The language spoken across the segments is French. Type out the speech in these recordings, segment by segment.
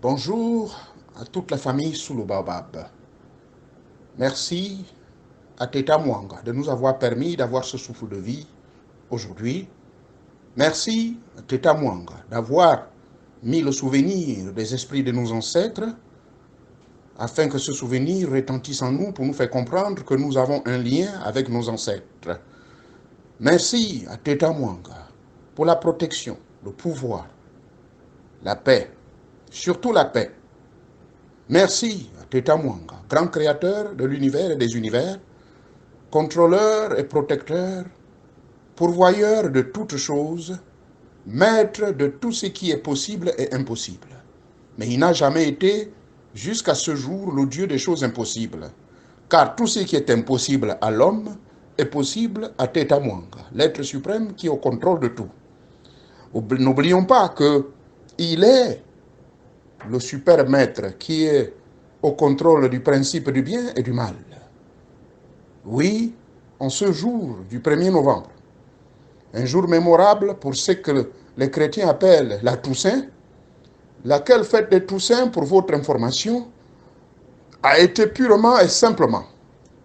Bonjour à toute la famille sous le baobab. Merci à Teta Mwanga de nous avoir permis d'avoir ce souffle de vie aujourd'hui. Merci à Teta Mwanga d'avoir mis le souvenir des esprits de nos ancêtres afin que ce souvenir retentisse en nous pour nous faire comprendre que nous avons un lien avec nos ancêtres. Merci à Teta Mwanga pour la protection, le pouvoir, la paix, surtout la paix. Merci à Teta Mwanga, grand créateur de l'univers et des univers, contrôleur et protecteur, pourvoyeur de toutes choses, maître de tout ce qui est possible et impossible. Mais il n'a jamais été, jusqu'à ce jour, le Dieu des choses impossibles. Car tout ce qui est impossible à l'homme est possible à Teta Mwanga, l'être suprême qui est au contrôle de tout. N'oublions pas qu'il est le super maître qui est au contrôle du principe du bien et du mal. Oui, en ce jour du 1er novembre, un jour mémorable pour ce que les chrétiens appellent la Toussaint, laquelle fête de Toussaint, pour votre information, a été purement et simplement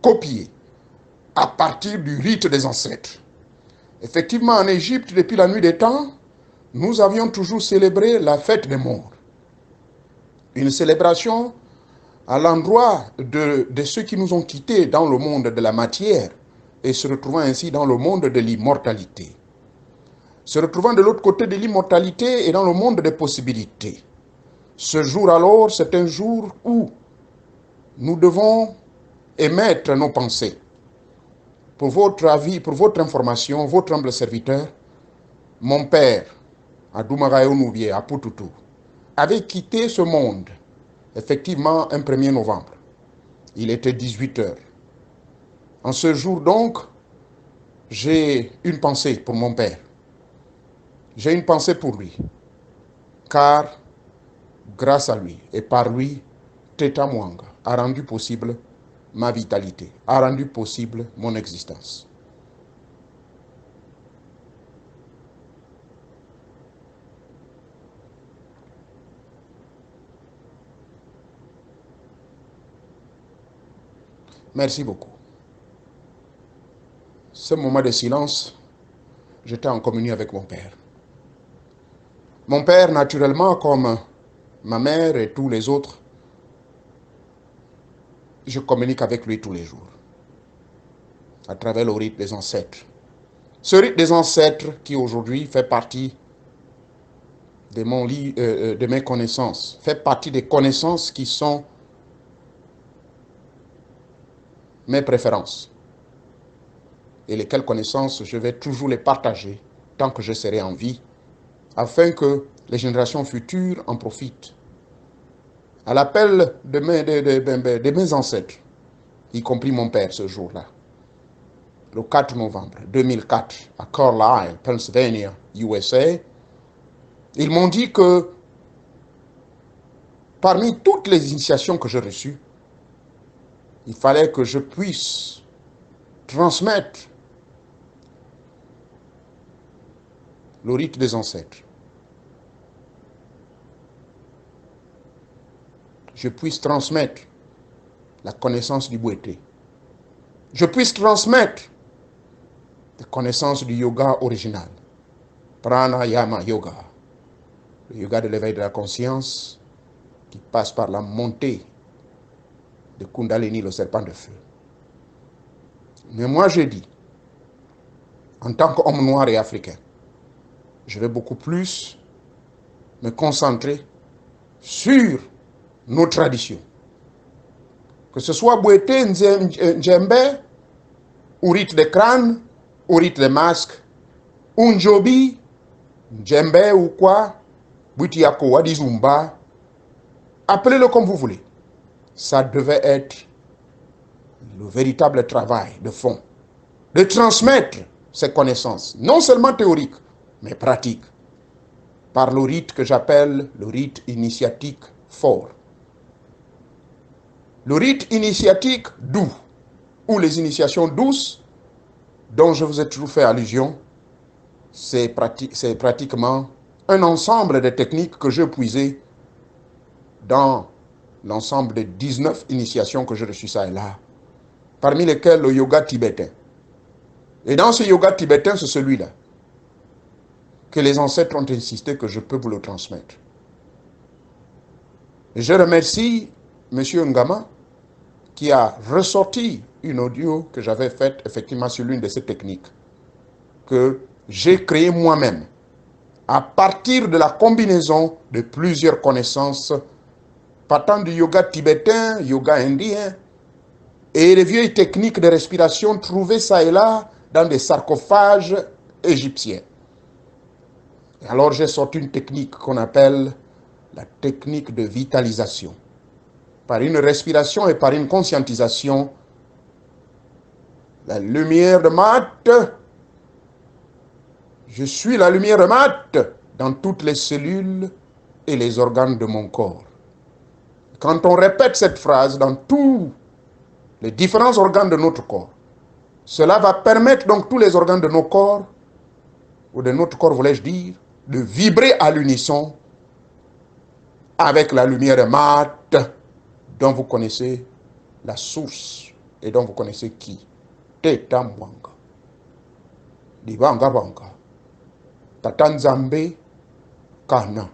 copiée à partir du rite des ancêtres. Effectivement, en Égypte, depuis la nuit des temps, nous avions toujours célébré la fête des morts. Une célébration à l'endroit de ceux qui nous ont quittés dans le monde de la matière et se retrouvant ainsi dans le monde de l'immortalité. Se retrouvant de l'autre côté de l'immortalité et dans le monde des possibilités. Ce jour alors, c'est un jour où nous devons émettre nos pensées. Pour votre avis, pour votre information, votre humble serviteur, mon père, à Doumarayo-Nouvier, à Poututou, avait quitté ce monde, effectivement, un 1er novembre. Il était 18 heures. En ce jour donc, j'ai une pensée pour mon père. J'ai une pensée pour lui. Car, grâce à lui et par lui, Teta Mwanga a rendu possible ma vitalité, a rendu possible mon existence. Merci beaucoup. Ce moment de silence, j'étais en communion avec mon père. Mon père, naturellement, comme ma mère et tous les autres, je communique avec lui tous les jours, à travers le rite des ancêtres. Ce rite des ancêtres qui aujourd'hui fait partie de mes connaissances, fait partie des connaissances qui sont mes préférences. Et lesquelles connaissances, je vais toujours les partager tant que je serai en vie, afin que les générations futures en profitent. À l'appel de mes ancêtres, y compris mon père ce jour-là, le 4 novembre 2004, à Carlisle, Pennsylvania, USA, ils m'ont dit que parmi toutes les initiations que j'ai reçues, il fallait que je puisse transmettre le rite des ancêtres. Je puisse transmettre la connaissance du Bouété. Je puisse transmettre la connaissance du yoga original. Pranayama Yoga. Le yoga de l'éveil de la conscience qui passe par la montée de Kundalini, le serpent de feu. Mais moi, je dis, en tant qu'homme noir et africain, je vais beaucoup plus me concentrer sur nos traditions. Que ce soit Bouété, Ndjembe, ou rite de crâne, ou rite de masque, ou Njobi, Ndjembe ou quoi, Butiako, Wadizumba, appelez-le comme vous voulez. Ça devait être le véritable travail de fond, de transmettre ces connaissances, non seulement théoriques, mais pratiques, par le rite que j'appelle le rite initiatique fort. Le rite initiatique doux, ou les initiations douces, dont je vous ai toujours fait allusion, c'est pratiquement un ensemble de techniques que j'ai puisées dans l'ensemble des 19 initiations que j'ai reçues ça et là, parmi lesquelles le yoga tibétain. Et dans ce yoga tibétain, c'est celui-là que les ancêtres ont insisté que je peux vous le transmettre. Et je remercie M. Ngama qui a ressorti une audio que j'avais faite effectivement sur l'une de ces techniques que j'ai créée moi-même à partir de la combinaison de plusieurs connaissances partant du yoga tibétain, yoga indien et les vieilles techniques de respiration trouvées ça et là dans des sarcophages égyptiens. Et alors j'ai sorti une technique qu'on appelle la technique de vitalisation. Par une respiration et par une conscientisation, la lumière de Mat, je suis la lumière de Mat dans toutes les cellules et les organes de mon corps. Quand on répète cette phrase dans tous les différents organes de notre corps, cela va permettre donc tous les organes de nos corps, ou de notre corps voulais-je dire, de vibrer à l'unisson avec la lumière de Mat dont vous connaissez la source et dont vous connaissez qui. Teta Mwanga. Divanga Banga. Tata Nzambe Kana.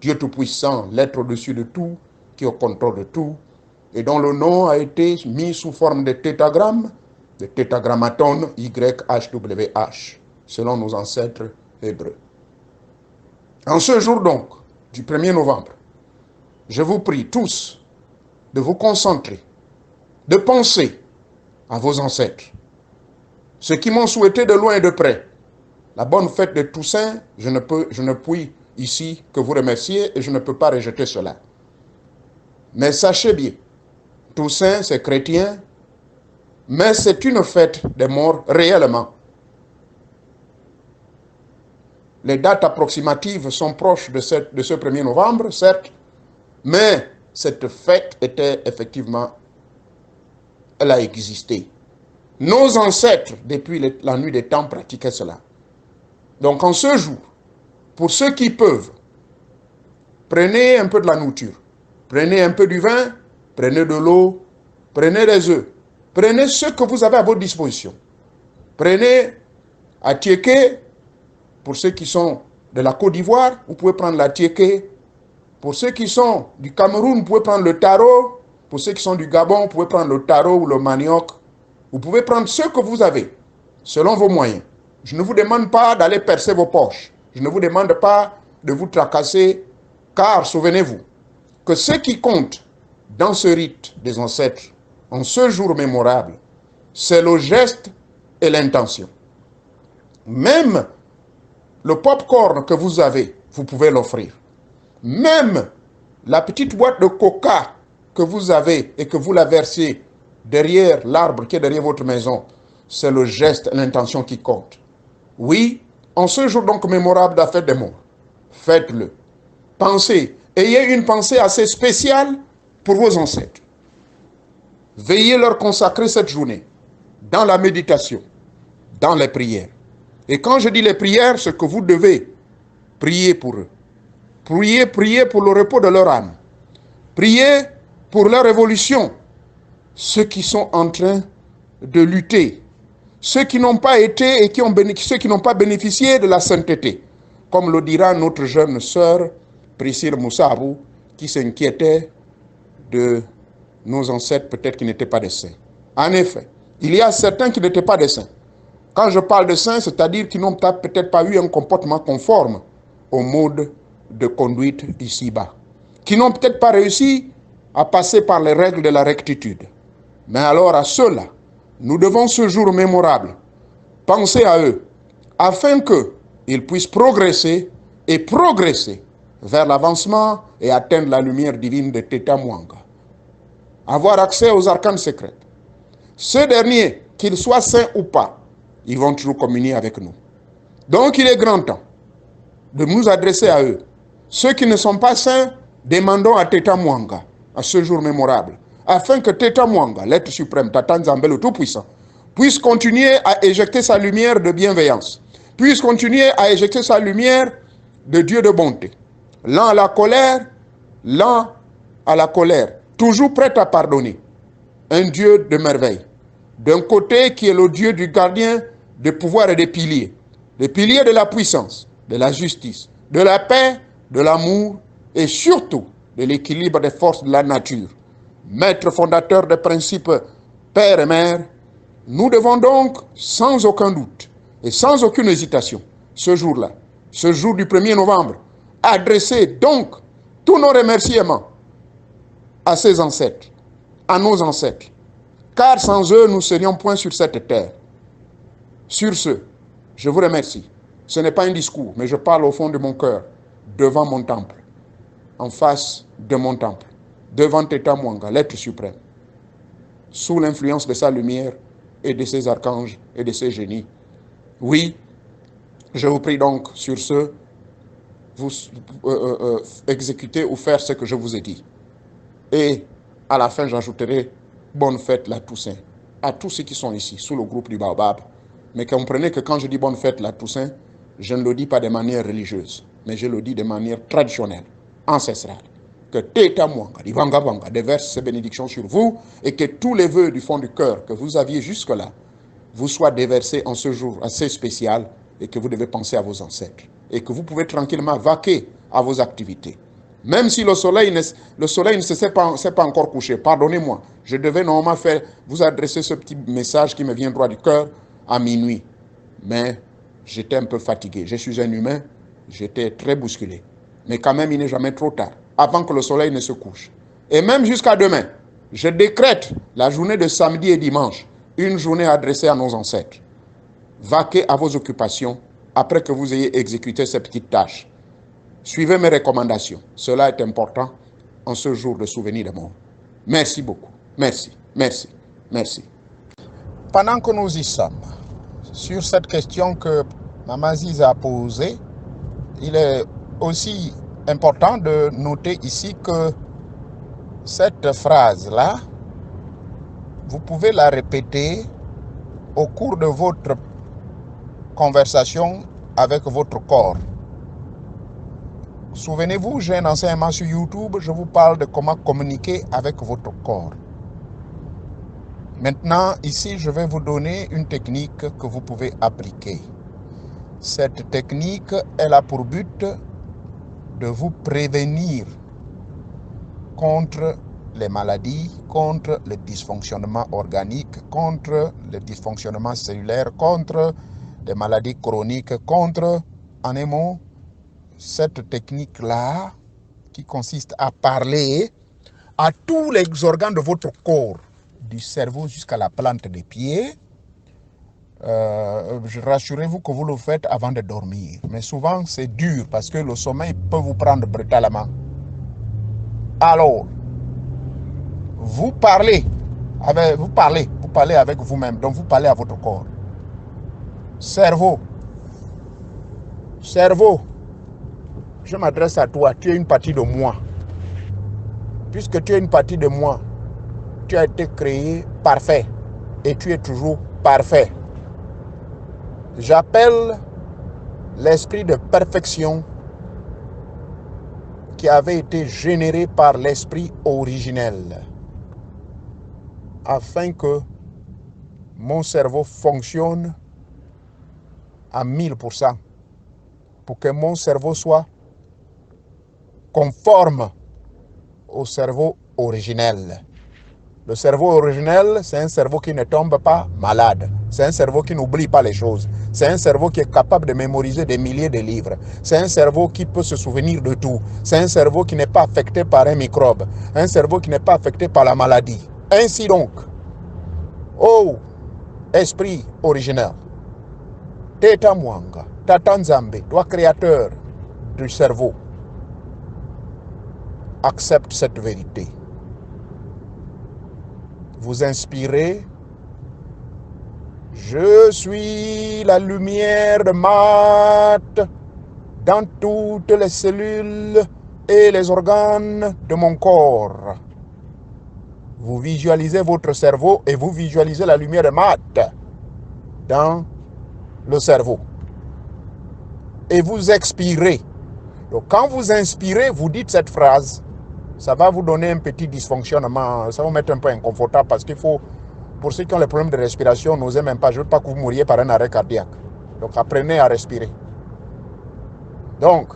Dieu Tout-Puissant, l'être au-dessus de tout, qui est au contrôle de tout, et dont le nom a été mis sous forme de tétagramme, de tétagrammaton YHWH, selon nos ancêtres hébreux. En ce jour donc, du 1er novembre, je vous prie tous de vous concentrer, de penser à vos ancêtres, ceux qui m'ont souhaité de loin et de près la bonne fête de Toussaint. Je ne puis ici que vous remercier et je ne peux pas rejeter cela. Mais sachez bien, Toussaint c'est chrétien, mais c'est une fête des morts réellement. Les dates approximatives sont proches de ce 1er novembre, certes, mais cette fête était effectivement, elle a existé. Nos ancêtres, depuis la nuit des temps, pratiquaient cela. Donc en ce jour, pour ceux qui peuvent, prenez un peu de la nourriture, prenez un peu du vin, prenez de l'eau, prenez des œufs, prenez ce que vous avez à votre disposition. Prenez à tiéké, pour ceux qui sont de la Côte d'Ivoire, vous pouvez prendre la tiéké. Pour ceux qui sont du Cameroun, vous pouvez prendre le taro. Pour ceux qui sont du Gabon, vous pouvez prendre le taro ou le manioc. Vous pouvez prendre ce que vous avez, selon vos moyens. Je ne vous demande pas d'aller percer vos poches. Je ne vous demande pas de vous tracasser, car souvenez-vous que ce qui compte dans ce rite des ancêtres, en ce jour mémorable, c'est le geste et l'intention. Même le pop-corn que vous avez, vous pouvez l'offrir. Même la petite boîte de coca que vous avez et que vous la versez derrière l'arbre qui est derrière votre maison, c'est le geste et l'intention qui comptent. Oui, en ce jour donc mémorable de la fête des morts, faites-le. Pensez, ayez une pensée assez spéciale pour vos ancêtres. Veillez leur consacrer cette journée dans la méditation, dans les prières. Et quand je dis les prières, c'est que vous devez prier pour eux. Priez pour le repos de leur âme. Priez pour leur évolution. Ceux qui sont en train de lutter. Ceux qui n'ont pas été et ceux qui n'ont pas bénéficié de la sainteté. Comme le dira notre jeune sœur, Priscille Moussabou, qui s'inquiétait de nos ancêtres peut-être qui n'étaient pas des saints. En effet, il y a certains qui n'étaient pas des saints. Quand je parle de saints, c'est-à-dire qu'ils n'ont peut-être pas eu un comportement conforme au mode de conduite ici-bas. Qui n'ont peut-être pas réussi à passer par les règles de la rectitude. Mais alors à ceux-là, nous devons ce jour mémorable penser à eux, afin qu'ils puissent progresser et progresser vers l'avancement et atteindre la lumière divine de Teta Mwanga. Avoir accès aux arcanes secrètes. Ces derniers, qu'ils soient saints ou pas, ils vont toujours communier avec nous. Donc il est grand temps de nous adresser à eux. Ceux qui ne sont pas saints, demandons à Teta Mwanga, à ce jour mémorable, afin que Teta Mwanga, l'être suprême, Tata Nzambe le Tout-Puissant, puisse continuer à éjecter sa lumière de bienveillance, puisse continuer à éjecter sa lumière de Dieu de bonté. Lent à la colère, lent à la colère, toujours prêt à pardonner. Un Dieu de merveille. D'un côté, qui est le Dieu du gardien des pouvoirs et des piliers. Les piliers de la puissance, de la justice, de la paix, de l'amour et surtout de l'équilibre des forces de la nature. Maître fondateur des principes Père et Mère, nous devons donc, sans aucun doute et sans aucune hésitation, ce jour-là, ce jour du 1er novembre, adresser donc tous nos remerciements à ses ancêtres, à nos ancêtres, car sans eux, nous ne serions point sur cette terre. Sur ce, je vous remercie. Ce n'est pas un discours, mais je parle au fond de mon cœur, devant mon temple, en face de mon temple, devant Teta Mwanga, l'être suprême, sous l'influence de sa lumière et de ses archanges et de ses génies. Oui, je vous prie donc sur ce, vous exécuter ou faire ce que je vous ai dit. Et à la fin, j'ajouterai bonne fête la Toussaint à tous ceux qui sont ici, sous le groupe du Baobab. Mais comprenez que quand je dis bonne fête la Toussaint, je ne le dis pas de manière religieuse, mais je le dis de manière traditionnelle, ancestrale. Que Teta Mwanga, Divanga Vanga, déverse ses bénédictions sur vous et que tous les vœux du fond du cœur que vous aviez jusque-là vous soient déversés en ce jour assez spécial et que vous devez penser à vos ancêtres et que vous pouvez tranquillement vaquer à vos activités. Même si le soleil ne s'est pas encore couché, pardonnez-moi, je devais normalement vous adresser ce petit message qui me vient droit du cœur à minuit. Mais j'étais un peu fatigué. Je suis un humain, j'étais très bousculé. Mais quand même, il n'est jamais trop tard, avant que le soleil ne se couche. Et même jusqu'à demain, je décrète la journée de samedi et dimanche, une journée adressée à nos ancêtres. Vaquez à vos occupations après que vous ayez exécuté ces petites tâches. Suivez mes recommandations. Cela est important en ce jour de souvenir de mort. Merci beaucoup. Merci, merci, merci. Pendant que nous y sommes, sur cette question que Maman Ziz a posée, il est aussi important de noter ici que cette phrase-là, vous pouvez la répéter au cours de votre conversation avec votre corps. Souvenez-vous, j'ai un enseignement sur YouTube, je vous parle de comment communiquer avec votre corps. Maintenant, ici, je vais vous donner une technique que vous pouvez appliquer. Cette technique, elle a pour but de vous prévenir contre les maladies, contre le dysfonctionnement organique, contre le dysfonctionnement cellulaire, contre les maladies chroniques, contre, en un mot, cette technique-là qui consiste à parler à tous les organes de votre corps, du cerveau jusqu'à la plante des pieds. Rassurez-vous que vous le faites avant de dormir. Mais souvent, c'est dur parce que le sommeil peut vous prendre brutalement. Alors, vous parlez avec vous-même. Donc, vous parlez à votre corps. Cerveau, je m'adresse à toi. Tu es une partie de moi. Puisque tu es une partie de moi, tu as été créé parfait et tu es toujours parfait. J'appelle l'esprit de perfection qui avait été généré par l'esprit originel afin que mon cerveau fonctionne à 1000%, pour que mon cerveau soit conforme au cerveau originel. Le cerveau originel, c'est un cerveau qui ne tombe pas malade. C'est un cerveau qui n'oublie pas les choses. C'est un cerveau qui est capable de mémoriser des milliers de livres. C'est un cerveau qui peut se souvenir de tout. C'est un cerveau qui n'est pas affecté par un microbe. Un cerveau qui n'est pas affecté par la maladie. Ainsi donc, ô esprit originel, Teta Mwanga, Tata Nzambe, toi créateur du cerveau, accepte cette vérité. Vous inspirez. Je suis la lumière de Mat dans toutes les cellules et les organes de mon corps. Vous visualisez votre cerveau et vous visualisez la lumière de Mat dans le cerveau. Et vous expirez. Donc quand vous inspirez, vous dites cette phrase. ça va vous donner un petit dysfonctionnement, ça va vous mettre un peu inconfortable parce qu'il faut, pour ceux qui ont les problèmes de respiration, n'osez même pas, je ne veux pas que vous mouriez par un arrêt cardiaque. Donc apprenez à respirer. Donc,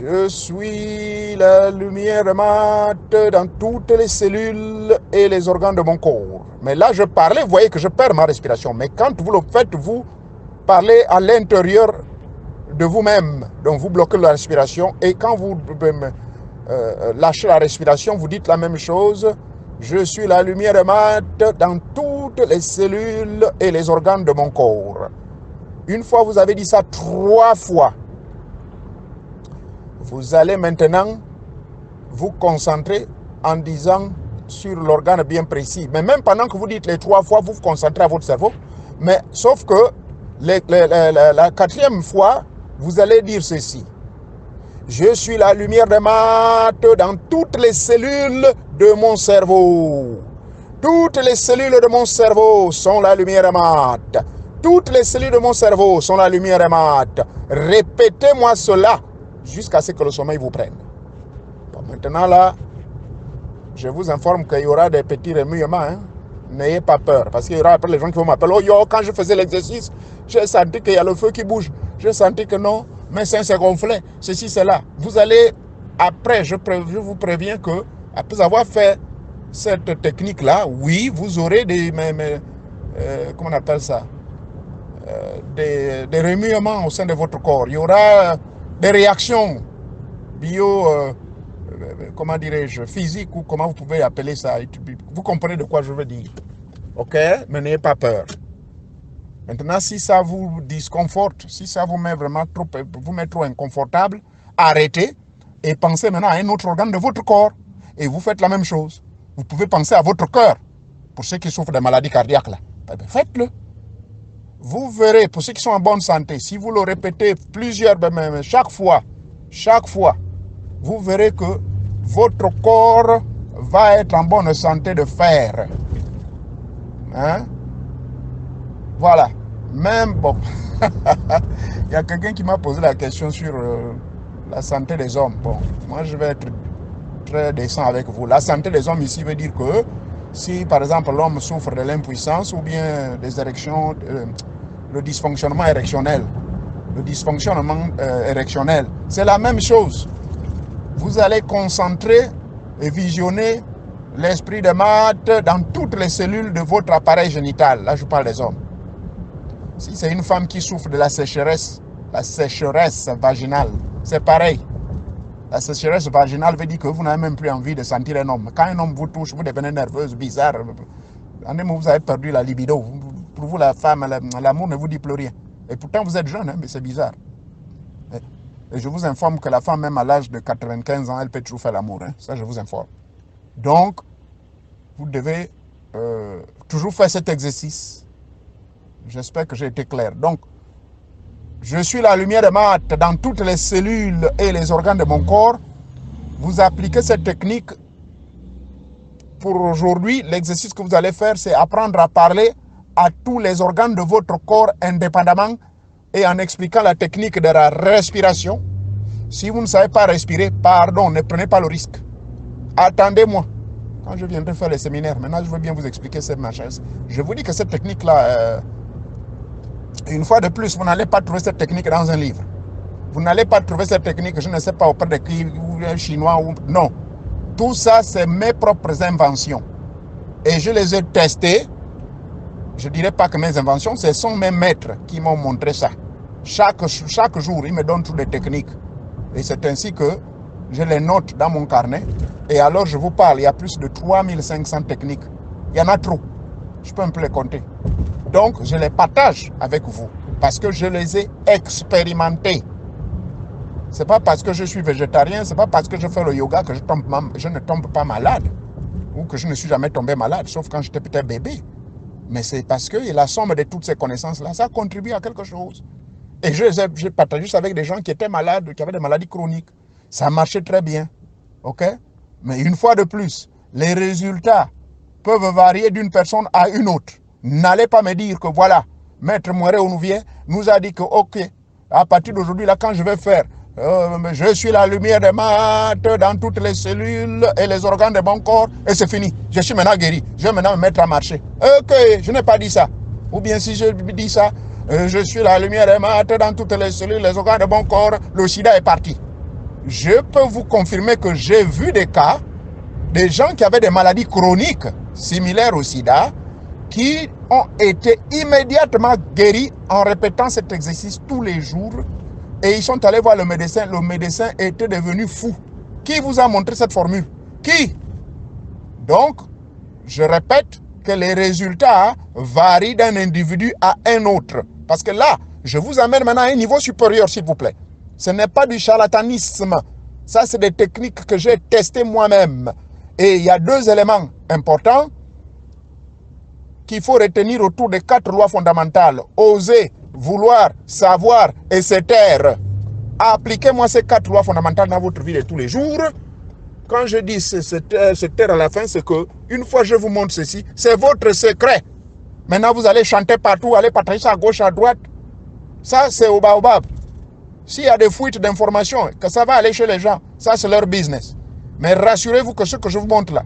je suis la lumière mate dans toutes les cellules et les organes de mon corps. Mais là, je parlais, vous voyez que je perds ma respiration. Mais quand vous le faites, vous parlez à l'intérieur de vous-même. Donc, vous bloquez la respiration. Et quand vous lâchez la respiration, vous dites la même chose. Je suis la lumière mate dans toutes les cellules et les organes de mon corps. Une fois, vous avez dit ça 3 fois. Vous allez maintenant vous concentrer en disant sur l'organe bien précis. Mais même pendant que vous dites les 3 fois, vous vous concentrez à votre cerveau. Mais sauf que la 4e fois, vous allez dire ceci. Je suis la lumière de mat dans toutes les cellules de mon cerveau. Toutes les cellules de mon cerveau sont la lumière mat. Toutes les cellules de mon cerveau sont la lumière mat. Répétez-moi cela jusqu'à ce que le sommeil vous prenne. Bon, maintenant là, je vous informe qu'il y aura des petits remuements. Hein. N'ayez pas peur. Parce qu'il y aura après les gens qui vont m'appeler. Oh yo, quand je faisais l'exercice, j'ai senti qu'il y a le feu qui bouge. J'ai senti que non, mes seins se gonflaient. Ceci, cela. Vous allez, après, je vous préviens que, après avoir fait cette technique-là, oui, vous aurez des, comment on appelle ça, des remuements au sein de votre corps. Il y aura des réactions bio, comment dirais-je, physiques, ou comment vous pouvez appeler ça. Vous comprenez de quoi je veux dire. Ok? Mais n'ayez pas peur. Maintenant, si ça vous disconforte, si ça vous met vraiment trop inconfortable, arrêtez et pensez maintenant à un autre organe de votre corps. Et vous faites la même chose. Vous pouvez penser à votre cœur. Pour ceux qui souffrent de maladies cardiaques, là, faites-le. Vous verrez, pour ceux qui sont en bonne santé, si vous le répétez chaque fois, vous verrez que votre corps va être en bonne santé de fer. Hein? Voilà. Même, bon, il y a quelqu'un qui m'a posé la question sur la santé des hommes. Bon, moi je vais être très décent avec vous. La santé des hommes ici veut dire que si par exemple l'homme souffre de l'impuissance ou bien des érections, le dysfonctionnement érectionnel, c'est la même chose. Vous allez concentrer et visionner l'esprit de Maat dans toutes les cellules de votre appareil génital. Là, je parle des hommes. Si c'est une femme qui souffre de la sécheresse vaginale, c'est pareil. La sécheresse vaginale veut dire que vous n'avez même plus envie de sentir un homme. Quand un homme vous touche, vous devenez nerveuse, bizarre. En un moment, vous avez perdu la libido. Pour vous, la femme, l'amour ne vous dit plus rien. Et pourtant, vous êtes jeune, hein, mais c'est bizarre. Et je vous informe que la femme, même à l'âge de 95 ans, elle peut toujours faire l'amour. Hein. Ça, je vous informe. Donc, vous devez toujours faire cet exercice. J'espère que j'ai été clair. Donc, je suis la lumière de Maat dans toutes les cellules et les organes de mon corps. Vous appliquez cette technique. Pour aujourd'hui, l'exercice que vous allez faire, c'est apprendre à parler à tous les organes de votre corps indépendamment et en expliquant la technique de la respiration. Si vous ne savez pas respirer, pardon, ne prenez pas le risque. Attendez-moi. Quand je viendrai faire les séminaires, maintenant je veux bien vous expliquer cette machin. Je vous dis que cette technique-là, une fois de plus, vous n'allez pas trouver cette technique dans un livre. Vous n'allez pas trouver cette technique, je ne sais pas, auprès de qui, ou un chinois, ou non. Tout ça, c'est mes propres inventions. Et je les ai testées. Je ne dirais pas que mes inventions, ce sont mes maîtres qui m'ont montré ça. Chaque jour, ils me donnent toutes les techniques. Et c'est ainsi que je les note dans mon carnet. Et alors, je vous parle, il y a plus de 3500 techniques. Il y en a trop. Je peux un peu les compter. Donc, je les partage avec vous. Parce que je les ai expérimentées. Ce n'est pas parce que je suis végétarien, ce n'est pas parce que je fais le yoga que je ne tombe pas malade. Ou que je ne suis jamais tombé malade, sauf quand j'étais peut-être bébé. Mais c'est parce que la somme de toutes ces connaissances-là, ça contribue à quelque chose. Et j'ai partagé ça avec des gens qui étaient malades, qui avaient des maladies chroniques. Ça marchait très bien. OK? Mais une fois de plus, les résultats peuvent varier d'une personne à une autre. N'allez pas me dire que voilà, Maître Moiré Onouvier nous a dit que OK, à partir d'aujourd'hui, là, quand je vais faire Je suis la lumière des maths dans toutes les cellules et les organes de mon corps et c'est fini. Je suis maintenant guéri. Je vais maintenant me mettre à marcher. Ok, je n'ai pas dit ça. Ou bien si je dis ça, je suis la lumière des maths dans toutes les cellules, les organes de mon corps, le sida est parti. Je peux vous confirmer que j'ai vu des cas, des gens qui avaient des maladies chroniques similaires au sida, qui ont été immédiatement guéris en répétant cet exercice tous les jours. Et ils sont allés voir le médecin était devenu fou. Qui vous a montré cette formule? Qui? Donc, je répète que les résultats varient d'un individu à un autre. Parce que là, je vous amène maintenant à un niveau supérieur, s'il vous plaît. Ce n'est pas du charlatanisme. Ça, c'est des techniques que j'ai testées moi-même. Et il y a deux éléments importants qu'il faut retenir autour des 4 lois fondamentales. Oser, vouloir, savoir et se taire. Appliquez-moi ces 4 lois fondamentales dans votre vie de tous les jours. Quand je dis se taire à la fin, c'est que une fois je vous montre ceci, c'est votre secret. Maintenant, vous allez chanter partout, aller partager ça à gauche, à droite. Ça, c'est au baobab. S'il y a des fuites d'informations, que ça va aller chez les gens, ça, c'est leur business. Mais rassurez-vous que ce que je vous montre là,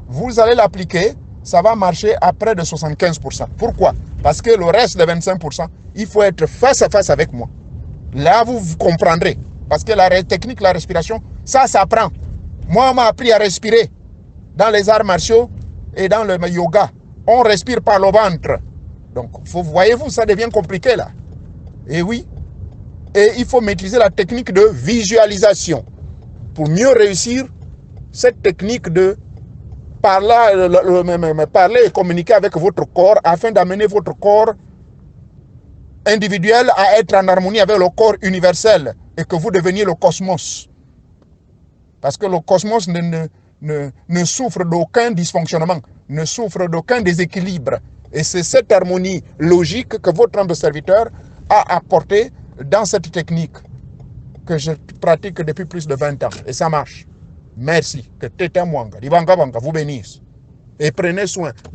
vous allez l'appliquer, ça va marcher à près de 75%. Pourquoi? Parce que le reste de 25%, il faut être face à face avec moi. Là, vous comprendrez. Parce que la technique, la respiration, ça s'apprend. Moi, on m'a appris à respirer dans les arts martiaux et dans le yoga. On respire par le ventre. Donc, voyez-vous, ça devient compliqué là. Et oui. Et il faut maîtriser la technique de visualisation. Pour mieux réussir cette technique de parler et communiquer avec votre corps afin d'amener votre corps individuel à être en harmonie avec le corps universel et que vous deveniez le cosmos. Parce que le cosmos ne souffre d'aucun dysfonctionnement, ne souffre d'aucun déséquilibre. Et c'est cette harmonie logique que votre âme de serviteur a apportée dans cette technique que je pratique depuis plus de 20 ans. Et ça marche. Merci. Que Teta Mwanga, Libanga Banga vous bénisse. Et prenez soin.